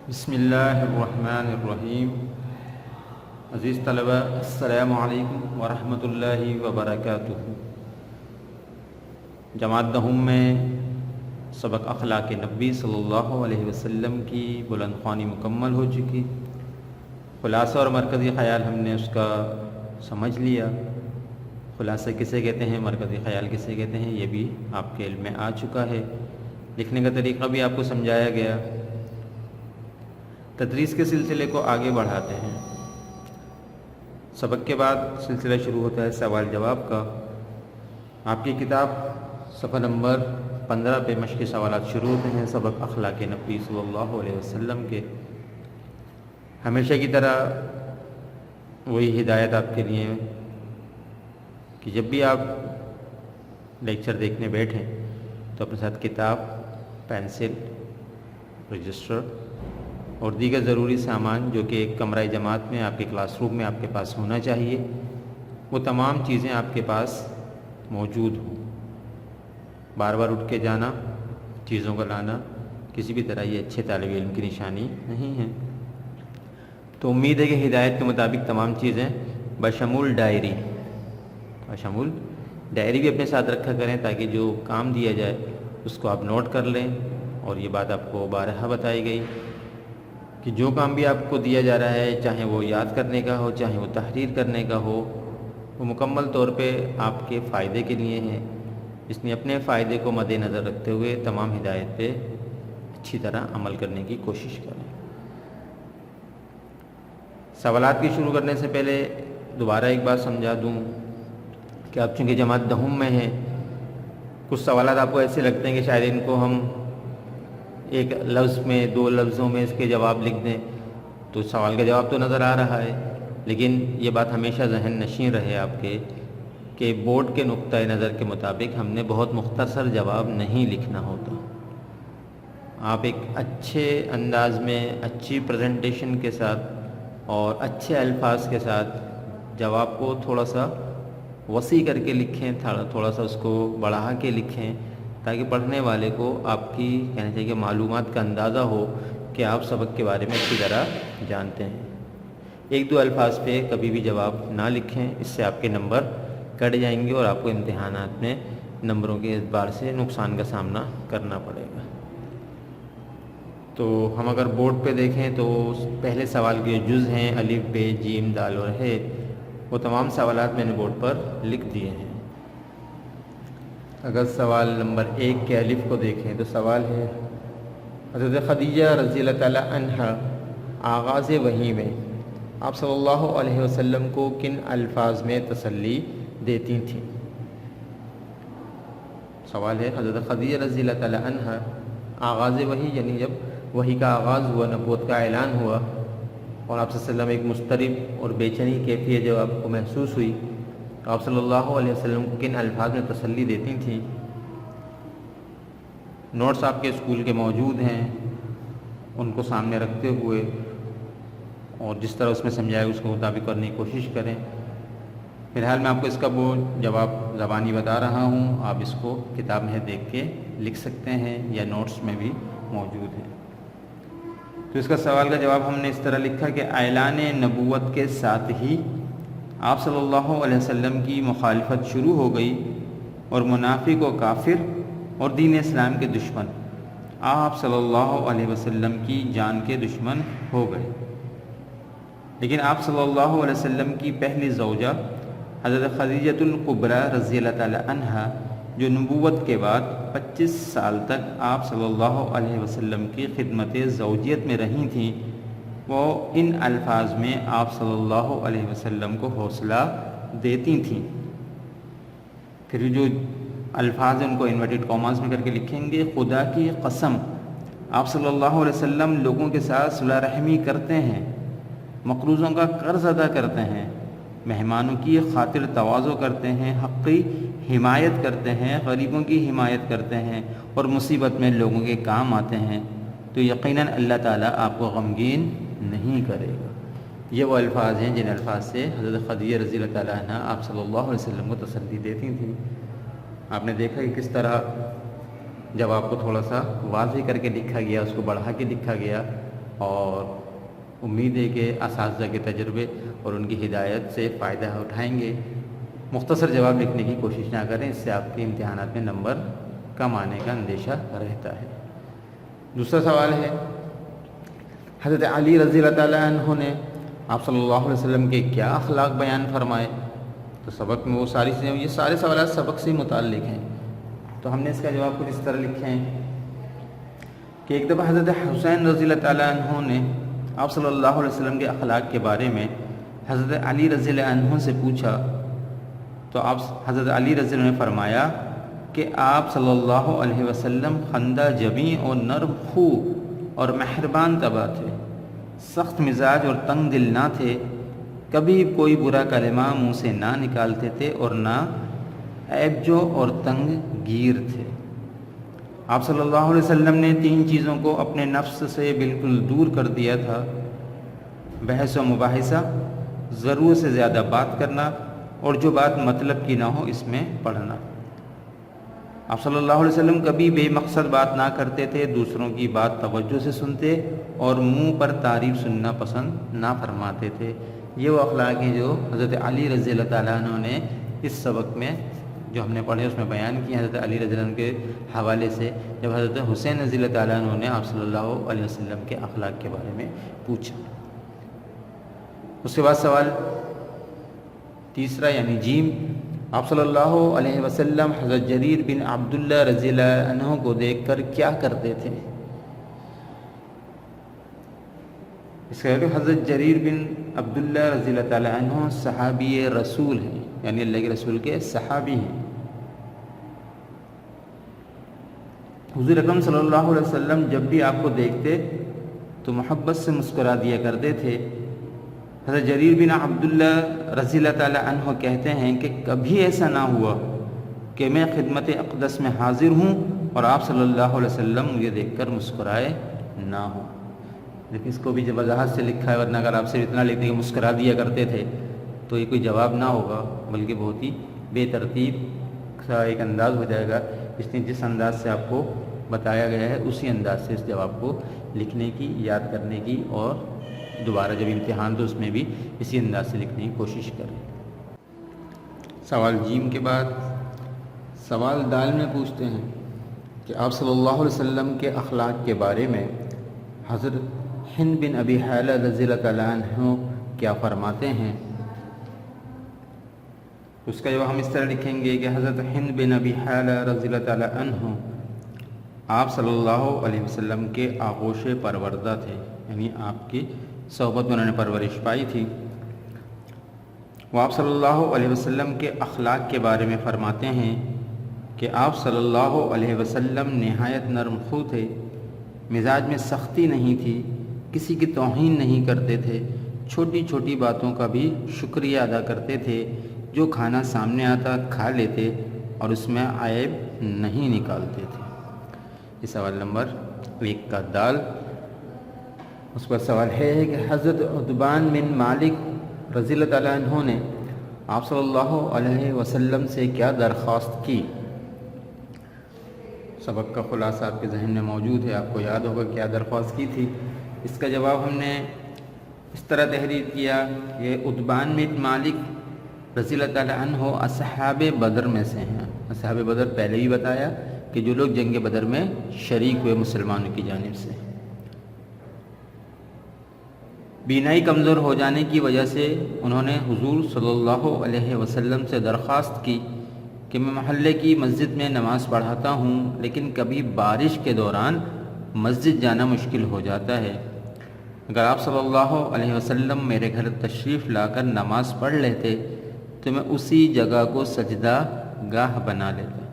بسم اللہ الرحمن الرحیم۔ عزیز طلبہ، السلام علیکم ورحمۃ اللہ وبرکاتہ۔ جماعت دہم میں سبق اخلاق نبی صلی اللہ علیہ وسلم کی بلند خوانی مکمل ہو چکی۔ خلاصہ اور مرکزی خیال ہم نے اس کا سمجھ لیا۔ خلاصہ کسے کہتے ہیں، مرکزی خیال کسے کہتے ہیں، یہ بھی آپ کے علم میں آ چکا ہے۔ لکھنے کا طریقہ بھی آپ کو سمجھایا گیا۔ تدریس کے سلسلے کو آگے بڑھاتے ہیں۔ سبق کے بعد سلسلہ شروع ہوتا ہے سوال جواب کا۔ آپ کی کتاب صفحہ نمبر 15 پہ مشقی سوالات شروع ہوتے ہیں سبق اخلاق نبی صلی اللہ علیہ وسلم کے۔ ہمیشہ کی طرح وہی ہدایت آپ کے لیے کہ جب بھی آپ لیکچر دیکھنے بیٹھیں تو اپنے ساتھ کتاب، پینسل، رجسٹر اور دیگر ضروری سامان جو کہ ایک کمرہ جماعت میں آپ کے کلاس روم میں آپ کے پاس ہونا چاہیے، وہ تمام چیزیں آپ کے پاس موجود ہوں۔ بار بار اٹھ کے جانا، چیزوں کو لانا کسی بھی طرح یہ اچھے طالب علم کی نشانی نہیں ہے۔ تو امید ہے کہ ہدایت کے مطابق تمام چیزیں بشمول ڈائری بھی اپنے ساتھ رکھا کریں تاکہ جو کام دیا جائے اس کو آپ نوٹ کر لیں۔ اور یہ بات آپ کو بارہا بتائی گئی کہ جو کام بھی آپ کو دیا جا رہا ہے، چاہے وہ یاد کرنے کا ہو، چاہے وہ تحریر کرنے کا ہو، وہ مکمل طور پہ آپ کے فائدے کے لیے ہے۔ اس نے اپنے فائدے کو مد نظر رکھتے ہوئے تمام ہدایت پہ اچھی طرح عمل کرنے کی کوشش کریں۔ سوالات کی شروع کرنے سے پہلے دوبارہ ایک بات سمجھا دوں کہ آپ چونکہ جماعت دہم میں ہیں، کچھ سوالات آپ کو ایسے لگتے ہیں کہ شاید ان کو ہم ایک لفظ میں، دو لفظوں میں اس کے جواب لکھ دیں تو سوال کا جواب تو نظر آ رہا ہے، لیکن یہ بات ہمیشہ ذہن نشین رہے آپ کے کہ بورڈ کے نقطہ نظر کے مطابق ہم نے بہت مختصر جواب نہیں لکھنا ہوتا۔ آپ ایک اچھے انداز میں، اچھی پریزنٹیشن کے ساتھ اور اچھے الفاظ کے ساتھ جواب کو تھوڑا سا وسیع کر کے لکھیں، تھوڑا سا اس کو بڑھا کے لکھیں تاکہ پڑھنے والے کو آپ کی کہنا چاہیے کہ معلومات کا اندازہ ہو کہ آپ سبق کے بارے میں اچھی طرح جانتے ہیں۔ ایک دو الفاظ پہ کبھی بھی جواب نہ لکھیں، اس سے آپ کے نمبر کٹ جائیں گے اور آپ کو امتحانات میں نمبروں کے اعتبار سے نقصان کا سامنا کرنا پڑے گا۔ تو ہم اگر بورڈ پہ دیکھیں تو پہلے سوال کے جز ہیں الف، ب، ج، د اور ح، وہ تمام سوالات میں نے بورڈ پر لکھ دیے ہیں۔ اگر سوال نمبر 1 کے الف کو دیکھیں تو سوال ہے حضرت خدیجہ رضی اللہ تعالی عنہا آغاز وحی میں آپ صلی اللہ علیہ وسلم کو کن الفاظ میں تسلی دیتی تھیں؟ سوال ہے حضرت خدیجہ رضی اللہ تعالی عنہا آغاز وحی یعنی جب وحی کا آغاز ہوا، نبوت کا اعلان ہوا اور آپ صلی اللہ علیہ وسلم ایک مضطرب اور بے چینی کیفیت جب آپ کو محسوس ہوئی تو آپ صلی اللہ علیہ وسلم کو کن الفاظ میں تسلی دیتی تھیں؟ نوٹس آپ کے اسکول کے موجود ہیں، ان کو سامنے رکھتے ہوئے اور جس طرح اس میں سمجھایا اس کے مطابق کرنے کی کوشش کریں۔ فی الحال میں آپ کو اس کا وہ جواب زبانی بتا رہا ہوں، آپ اس کو کتاب میں دیکھ کے لکھ سکتے ہیں یا نوٹس میں بھی موجود ہیں۔ تو اس کا سوال کا جواب ہم نے اس طرح لکھا کہ اعلان نبوت کے ساتھ ہی آپ صلی اللہ علیہ وسلم کی مخالفت شروع ہو گئی اور منافق و کافر اور دین اسلام کے دشمن آپ صلی اللہ علیہ وسلم کی جان کے دشمن ہو گئے۔ لیکن آپ صلی اللہ علیہ وسلم کی پہلی زوجہ حضرت خدیجۃ الکبریٰ رضی اللہ تعالی عنہا جو نبوت کے بعد 25 سال تک آپ صلی اللہ علیہ وسلم کی خدمت زوجیت میں رہی تھیں، وہ ان الفاظ میں آپ صلی اللہ علیہ وسلم کو حوصلہ دیتی تھیں۔ پھر جو الفاظ ہیں ان کو انورٹڈ کاماز میں کر کے لکھیں گے۔ خدا کی قسم آپ صلی اللہ علیہ وسلم لوگوں کے ساتھ صلح رحمی کرتے ہیں، مقروضوں کا قرض ادا کرتے ہیں، مہمانوں کی خاطر تواضع کرتے ہیں، حقی حمایت کرتے ہیں، غریبوں کی حمایت کرتے ہیں اور مصیبت میں لوگوں کے کام آتے ہیں، تو یقیناً اللہ تعالیٰ آپ کو غمگین نہیں کرے گا۔ یہ وہ الفاظ ہیں جن الفاظ سے حضرت خدیجہ رضی اللہ تعالیٰ عنہ آپ صلی اللہ علیہ وسلم کو تسلی دیتی تھیں۔ آپ نے دیکھا کہ کس طرح جب آپ کو تھوڑا سا واضح کر کے لکھا گیا، اس کو بڑھا کے لکھا گیا اور امید ہے کہ اساتذہ کے تجربے اور ان کی ہدایت سے فائدہ اٹھائیں گے۔ مختصر جواب لکھنے کی کوشش نہ کریں، اس سے آپ کے امتحانات میں نمبر کم آنے کا اندیشہ رہتا ہے۔ دوسرا سوال ہے، حضرت علی رضی اللہ تعالیٰ عنہ نے آپ صلی اللہ علیہ وسلم کے کیا اخلاق بیان فرمائے؟ تو سبق میں وہ ساری چیزیں، یہ سارے سوالات سبق سے متعلق ہیں، تو ہم نے اس کا جواب کچھ اس طرح لکھے ہیں کہ ایک دفعہ حضرت حسین رضی اللہ تعالیٰ عنہ نے آپ صلی اللہ علیہ وسلم کے اخلاق کے بارے میں حضرت علی رضی اللہ عنہ سے پوچھا، تو آپ حضرت علی رضی اللہ عنہ نے فرمایا کہ آپ صلی اللہ علیہ وسلم خندہ جبیں اور نرم خو اور مہربان طبع تھے، سخت مزاج اور تنگ دل نہ تھے، کبھی کوئی برا کلمہ منہ سے نہ نکالتے تھے اور نہ عیب جو اور تنگ گیر تھے۔ آپ صلی اللہ علیہ وسلم نے 3 چیزوں کو اپنے نفس سے بالکل دور کر دیا تھا: بحث و مباحثہ، ضرورت سے زیادہ بات کرنا، اور جو بات مطلب کی نہ ہو اس میں پڑھنا۔ آپ صلی اللہ علیہ وسلم کبھی بے مقصد بات نہ کرتے تھے، دوسروں کی بات توجہ سے سنتے اور منہ پر تعریف سننا پسند نہ فرماتے تھے۔ یہ وہ اخلاق ہیں جو حضرت علی رضی اللہ تعالیٰ عنہ نے اس سبق میں جو ہم نے پڑھے اس میں بیان کی۔ حضرت علی رضی اللہ عنہ کے حوالے سے جب حضرت حسین رضی اللہ تعالیٰ عنہ نے آپ صلی اللہ علیہ وسلم کے اخلاق کے بارے میں پوچھا۔ اس کے بعد سوال تیسرا یعنی جیم، آپ صلی اللہ علیہ وسلم حضرت جریر بن عبداللہ رضی اللہ عنہ کو دیکھ کر کیا کرتے تھے؟ اس کا حضرت جریر بن عبداللہ رضی اللہ تعالیٰ عنہ صحابی رسول ہیں، یعنی اللہ کے رسول کے صحابی ہیں۔ حضور اکرم صلی اللہ علیہ وسلم جب بھی آپ کو دیکھتے تو محبت سے مسکرا دیا کرتے تھے۔ حضرت جریر بن عبداللہ رضی اللہ تعالیٰ عنہ کہتے ہیں کہ کبھی ایسا نہ ہوا کہ میں خدمت اقدس میں حاضر ہوں اور آپ صلی اللہ علیہ وسلم مجھے دیکھ کر مسکرائے نہ ہوں۔ لیکن اس کو بھی جب وضاحت سے لکھا ہے، ورنہ اگر آپ سے اتنا لکھتے کہ مسکرا دیا کرتے تھے تو یہ کوئی جواب نہ ہوگا، بلکہ بہت ہی بے ترتیب کا ایک انداز ہو جائے گا۔ اس نے جس انداز سے آپ کو بتایا گیا ہے اسی انداز سے اس جواب کو لکھنے کی، یاد کرنے کی، اور دوبارہ جب امتحان تو اس میں بھی اسی انداز سے لکھنے کی کوشش کریں۔ سوال جیم کے بعد سوال دال میں پوچھتے ہیں کہ آپ صلی اللہ علیہ وسلم کے اخلاق کے بارے میں حضرت ہند بن ابی حالہ رضی اللہ تعالیٰ عنہ کیا فرماتے ہیں؟ اس کا جواب ہم اس طرح لکھیں گے کہ حضرت ہند بن ابی حالہ رضی اللہ تعالیٰ عنہ آپ صلی اللہ علیہ وسلم کے آغوش پروردہ تھے، یعنی آپ کی صحبت میں انہوں نے پرورش پائی تھی۔ وہ آپ صلی اللہ علیہ وسلم کے اخلاق کے بارے میں فرماتے ہیں کہ آپ صلی اللہ علیہ وسلم نہایت نرم خو تھے، مزاج میں سختی نہیں تھی، کسی کی توہین نہیں کرتے تھے، چھوٹی چھوٹی باتوں کا بھی شکریہ ادا کرتے تھے، جو کھانا سامنے آتا کھا لیتے اور اس میں عیب نہیں نکالتے تھے۔ یہ سوال نمبر 1 کا دال۔ اس پر سوال ہے کہ حضرت عتبان بن مالک رضی اللہ تعالیٰ عنہ نے آپ صلی اللہ علیہ وسلم سے کیا درخواست کی؟ سبق کا خلاصہ آپ کے ذہن میں موجود ہے، آپ کو یاد ہوگا کیا درخواست کی تھی۔ اس کا جواب ہم نے اس طرح تحریر کیا کہ عتبان بن مالک رضی اللہ تعالیٰ عنہ اصحاب بدر میں سے ہیں۔ اصحاب بدر پہلے بھی بتایا کہ جو لوگ جنگ بدر میں شریک ہوئے مسلمانوں کی جانب سے۔ بینائی کمزور ہو جانے کی وجہ سے انہوں نے حضور صلی اللہ علیہ وسلم سے درخواست کی کہ میں محلے کی مسجد میں نماز پڑھاتا ہوں، لیکن کبھی بارش کے دوران مسجد جانا مشکل ہو جاتا ہے۔ اگر آپ صلی اللہ علیہ وسلم میرے گھر تشریف لا کر نماز پڑھ لیتے تو میں اسی جگہ کو سجدہ گاہ بنا لیتا۔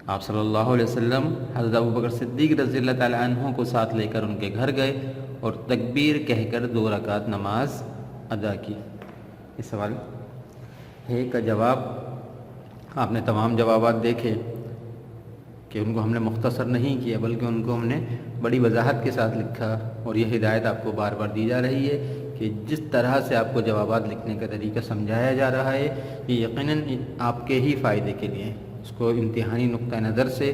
آپ صلی اللہ علیہ وسلم حضرت ابوبکر صدیق رضی اللہ تعالیٰ عنہ کو ساتھ لے کر ان کے گھر گئے اور تکبیر کہہ کر 2 رکعت نماز ادا کی۔ اس سوال ہے کا جواب آپ نے تمام جوابات دیکھے کہ ان کو ہم نے مختصر نہیں کیا، بلکہ ان کو ہم نے بڑی وضاحت کے ساتھ لکھا، اور یہ ہدایت آپ کو بار بار دی جا رہی ہے کہ جس طرح سے آپ کو جوابات لکھنے کا طریقہ سمجھایا جا رہا ہے یہ یقیناً آپ کے ہی فائدے کے لیے، اس کو امتحانی نقطہ نظر سے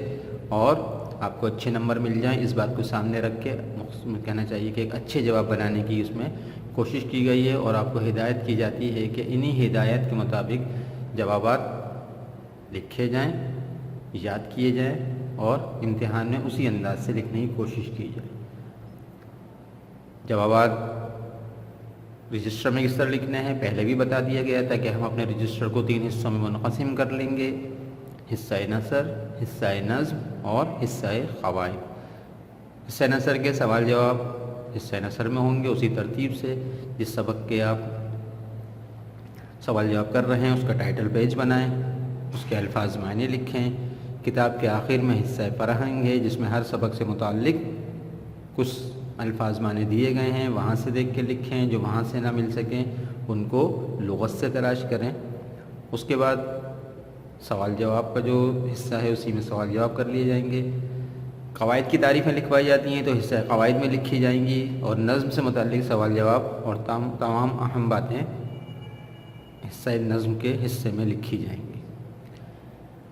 اور آپ کو اچھے نمبر مل جائیں، اس بات کو سامنے رکھ کے کہنا چاہیے کہ ایک اچھے جواب بنانے کی اس میں کوشش کی گئی ہے، اور آپ کو ہدایت کی جاتی ہے کہ انہی ہدایت کے مطابق جوابات لکھے جائیں، یاد کیے جائیں، اور امتحان میں اسی انداز سے لکھنے کی کوشش کی جائے۔ جوابات رجسٹر میں کس طرح لکھنے ہیں پہلے بھی بتا دیا گیا تھا کہ ہم اپنے رجسٹر کو 3 حصوں میں منقسم کر لیں گے: حصہ نثر، حصہ نظم اور حصہ قواعد۔ حصہ نثر کے سوال جواب حصہ نثر میں ہوں گے، اسی ترتیب سے جس سبق کے آپ سوال جواب کر رہے ہیں اس کا ٹائٹل پیج بنائیں، اس کے الفاظ معنی لکھیں۔ کتاب کے آخر میں حصہ فرہنگ ہے، جس میں ہر سبق سے متعلق کچھ الفاظ معنی دیے گئے ہیں، وہاں سے دیکھ کے لکھیں، جو وہاں سے نہ مل سکیں ان کو لغت سے تلاش کریں۔ اس کے بعد سوال جواب کا جو حصہ ہے اسی میں سوال جواب کر لیے جائیں گے۔ قواعد کی تعریفیں لکھوائی جاتی ہیں تو حصہ قواعد میں لکھی جائیں گی، اور نظم سے متعلق سوال جواب اور تمام اہم باتیں حصہ نظم کے حصے میں لکھی جائیں گی۔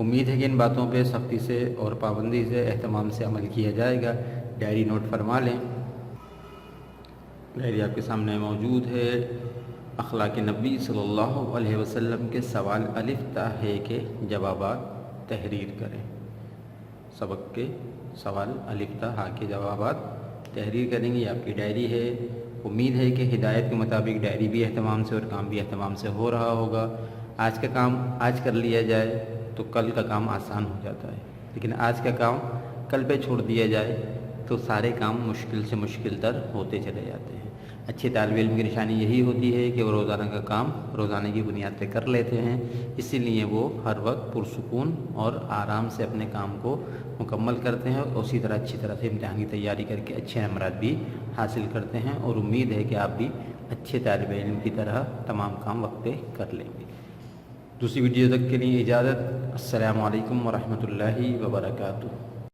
امید ہے کہ ان باتوں پہ سختی سے اور پابندی سے اہتمام سے عمل کیا جائے گا۔ ڈائری نوٹ فرما لیں۔ ڈائری آپ کے سامنے موجود ہے۔ اخلاق نبی صلی اللہ علیہ وسلم کے سوال الف تا ہے کے جوابات تحریر کریں۔ سبق کے سوال الف تا ہا کے جوابات تحریر کریں گے، یہ آپ کی ڈائری ہے۔ امید ہے کہ ہدایت کے مطابق ڈائری بھی اہتمام سے اور کام بھی اہتمام سے ہو رہا ہوگا۔ آج کا کام آج کر لیا جائے تو کل کا کام آسان ہو جاتا ہے، لیکن آج کا کام کل پہ چھوڑ دیا جائے تو سارے کام مشکل سے مشکل تر ہوتے چلے جاتے ہیں۔ اچھے طالب علم کی نشانی یہی ہوتی ہے کہ وہ روزانہ کا کام روزانہ کی بنیاد پہ کر لیتے ہیں، اسی لیے وہ ہر وقت پرسکون اور آرام سے اپنے کام کو مکمل کرتے ہیں، اور اسی طرح اچھی طرح سے امتحان کی تیاری کر کے اچھے نمبرات بھی حاصل کرتے ہیں، اور امید ہے کہ آپ بھی اچھے طالب علم کی طرح تمام کام وقت پہ کر لیں گے۔ دوسری ویڈیو تک کے لیے اجازت۔ السلام علیکم ورحمۃ اللہ وبرکاتہ۔